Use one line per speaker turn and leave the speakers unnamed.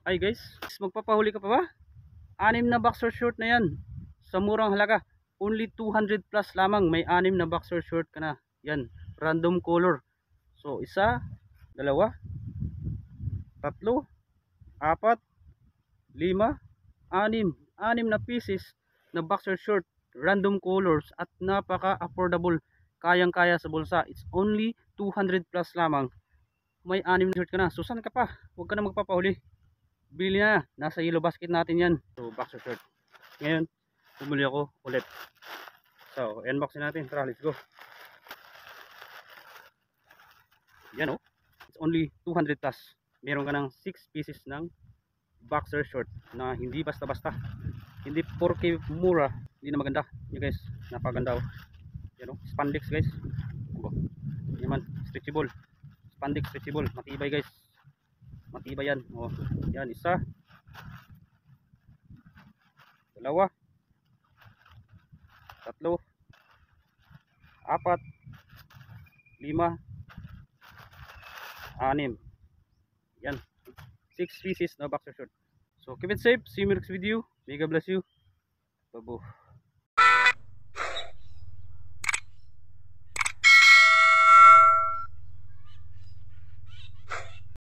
Ay guys, magpapahuli ka pa ba? 6 na boxer short na yan. Sa murang halaga. Only 200 plus lamang. May 6 na boxer short ka na. Yan. Random color. So, isa, dalawa, tatlo, apat, lima, anim. 6 na pieces na boxer short. Random colors. At napaka affordable. Kayang kaya sa bulsa. It's only 200 plus lamang. May 6 na short ka na. So, saan ka pa? Huwag ka na magpapahuli. Bili na, nasa yellow basket natin yan. So boxer short. Ngayon bumili ako ulit. So unboxing natin. Tara, let's go. Yan, oh, it's only 200 plus. Meron ka ng 6 pieces ng boxer short na hindi basta basta, hindi porke mura hindi na maganda. Yan guys, napaganda, oh. Yan, oh, spandex guys. Oh, yan man, stretchable. Spandex stretchable, matibay guys. Matibay yan. Oh, yan, isa, dalawa, tatlo, apat, lima, anim. Yan, 6 pieces na boxer short. So keep it safe. See you next video. May God bless you. Babo.